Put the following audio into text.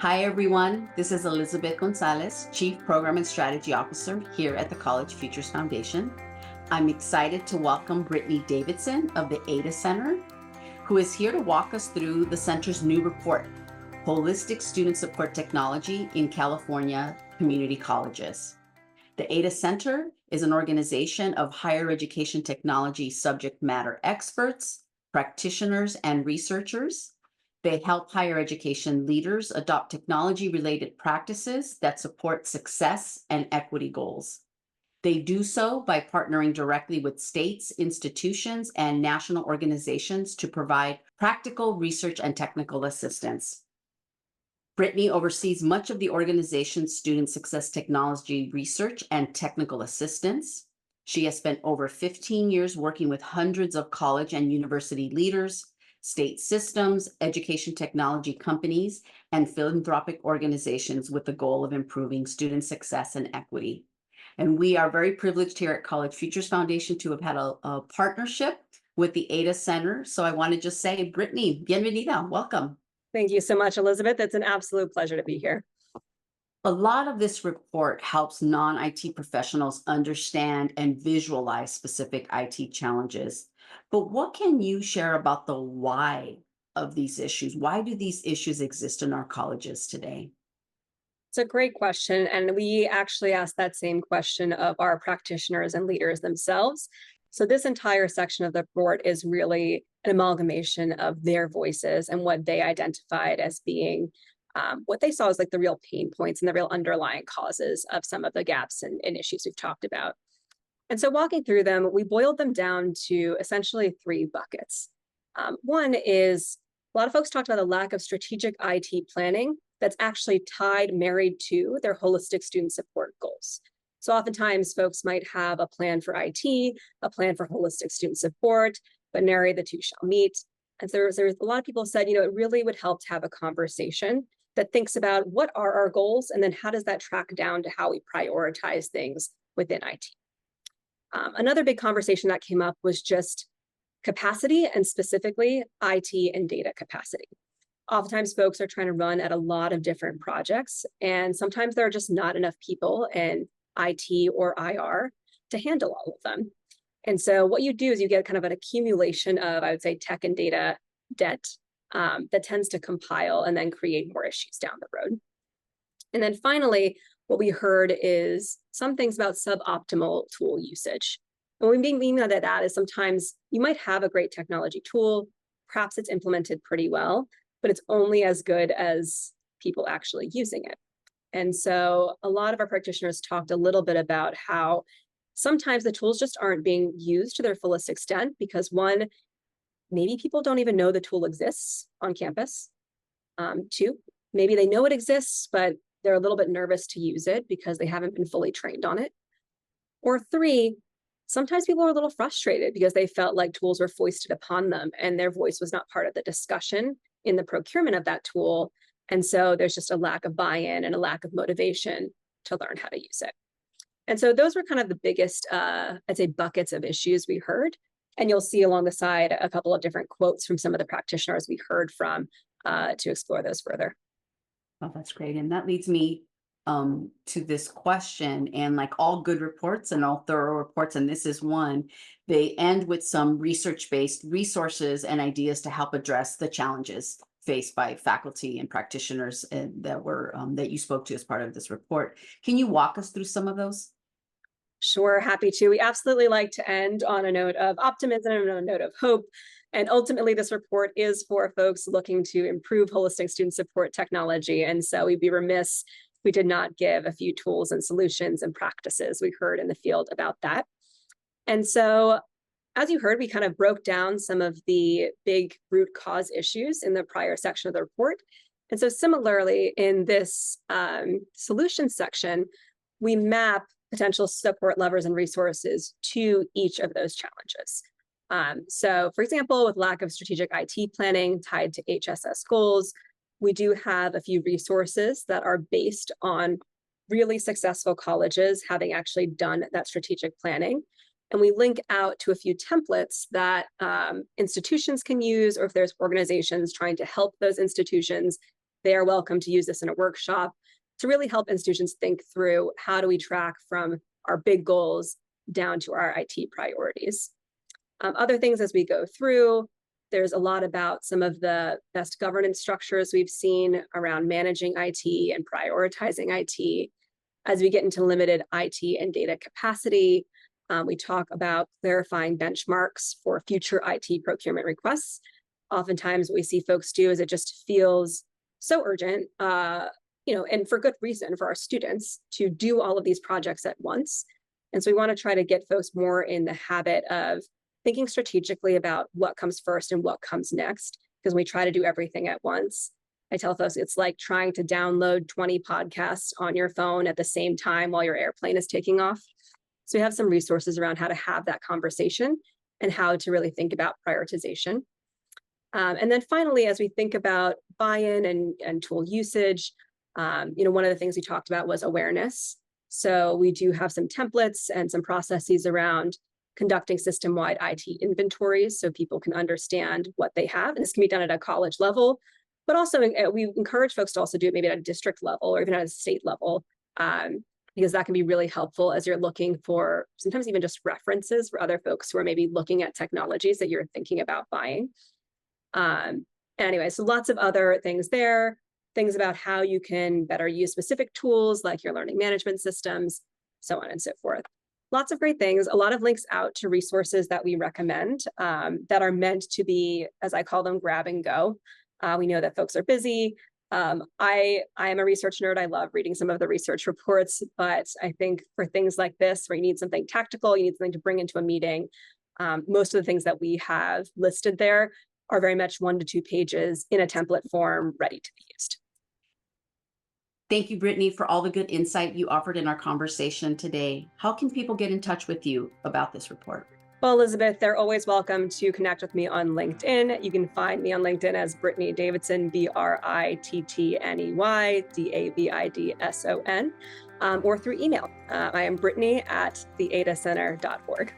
Hi, everyone. This is Elizabeth González, Chief Program and Strategy Officer here at the College Futures Foundation. I'm excited to welcome Brittney Davidson of the ADA Center, who is here to walk us through the center's new report, Holistic Student Support Technology in California Community Colleges. The ADA Center is an organization of higher education technology subject matter experts, practitioners, and researchers. They help higher education leaders adopt technology-related practices that support success and equity goals. They do so by partnering directly with states, institutions, and national organizations to provide practical research and technical assistance. Brittney oversees much of the organization's student success technology research and technical assistance. She has spent over 15 years working with hundreds of college and university leaders, state systems, education technology companies, and philanthropic organizations with the goal of improving student success and equity. And we are very privileged here at College Futures Foundation to have had a partnership with the ADA Center. So I want to just say, Brittney, bienvenida, welcome. Thank you so much, Elizabeth. It's an absolute pleasure to be here. A lot of this report helps non-IT professionals understand and visualize specific IT challenges. But what can you share about the why of these issues? Why do these issues exist in our colleges today? It's a great question. And we actually asked that same question of our practitioners and leaders themselves. So this entire section of the report is really an amalgamation of their voices and what they identified as being what they saw as like the real pain points and the real underlying causes of some of the gaps and issues we've talked about. And so walking through them, we boiled them down to essentially three buckets. One is a lot of folks talked about the lack of strategic IT planning that's actually married to their holistic student support goals. So oftentimes folks might have a plan for IT, a plan for holistic student support, but nary the two shall meet. And so there's a lot of people said, it really would help to have a conversation that thinks about what are our goals and then how does that track down to how we prioritize things within IT. Another big conversation that came up was just capacity and specifically IT and data capacity. Oftentimes folks are trying to run at a lot of different projects and sometimes there are just not enough people in IT or IR to handle all of them. And so what you do is you get kind of an accumulation of, I would say, tech and data debt that tends to compile and then create more issues down the road. And then finally, what we heard is some things about suboptimal tool usage. And what we mean by that is sometimes you might have a great technology tool, perhaps it's implemented pretty well, but it's only as good as people actually using it. And so a lot of our practitioners talked a little bit about how sometimes the tools just aren't being used to their fullest extent because one, maybe people don't even know the tool exists on campus. Two, maybe they know it exists, but they're a little bit nervous to use it because they haven't been fully trained on it. Or three, sometimes people are a little frustrated because they felt like tools were foisted upon them and their voice was not part of the discussion in the procurement of that tool. And so there's just a lack of buy-in and a lack of motivation to learn how to use it. And so those were kind of the biggest, I'd say, buckets of issues we heard. And you'll see along the side a couple of different quotes from some of the practitioners we heard from to explore those further. Oh, that's great. And that leads me to this question. And like all good reports and all thorough reports, and this is one, they end with some research-based resources and ideas to help address the challenges faced by faculty and practitioners that you spoke to as part of this report. Can you walk us through some of those? Sure, happy to. We absolutely like to end on a note of optimism and a note of hope. And ultimately, this report is for folks looking to improve holistic student support technology. And so we'd be remiss if we did not give a few tools and solutions and practices we heard in the field about that. And so, as you heard, we kind of broke down some of the big root cause issues in the prior section of the report. And so similarly, in this solutions section, we map potential support levers and resources to each of those challenges. So for example, with lack of strategic IT planning tied to HSS goals, we do have a few resources that are based on really successful colleges having actually done that strategic planning. And we link out to a few templates that institutions can use, or if there's organizations trying to help those institutions they are welcome to use this in a workshop to really help institutions think through how do we track from our big goals down to our IT priorities. Other things as we go through, there's a lot about some of the best governance structures we've seen around managing IT and prioritizing IT. As we get into limited IT and data capacity, we talk about clarifying benchmarks for future IT procurement requests. Oftentimes what we see folks do is it just feels so urgent, and for good reason for our students to do all of these projects at once. And so we want to try to get folks more in the habit of thinking strategically about what comes first and what comes next, because we try to do everything at once. I tell folks it's like trying to download 20 podcasts on your phone at the same time while your airplane is taking off. So we have some resources around how to have that conversation and how to really think about prioritization. And then finally, as we think about buy-in and tool usage, one of the things we talked about was awareness. So we do have some templates and some processes around conducting system-wide IT inventories so people can understand what they have. And this can be done at a college level, but also we encourage folks to also do it maybe at a district level or even at a state level, because that can be really helpful as you're looking for sometimes even just references for other folks who are maybe looking at technologies that you're thinking about buying. Anyway, so lots of other things there, things about how you can better use specific tools like your learning management systems, so on and so forth. Lots of great things, a lot of links out to resources that we recommend that are meant to be, as I call them, grab and go. We know that folks are busy. I am a research nerd. I love reading some of the research reports, but I think for things like this, where you need something tactical, you need something to bring into a meeting, most of the things that we have listed there are very much 1 to 2 pages in a template form, ready to be used. Thank you, Brittney, for all the good insight you offered in our conversation today. How can people get in touch with you about this report? Well, Elizabeth, they're always welcome to connect with me on LinkedIn. You can find me on LinkedIn as Brittney Davidson, Brittney Davidson, or through email. I am Brittney@theadacenter.org.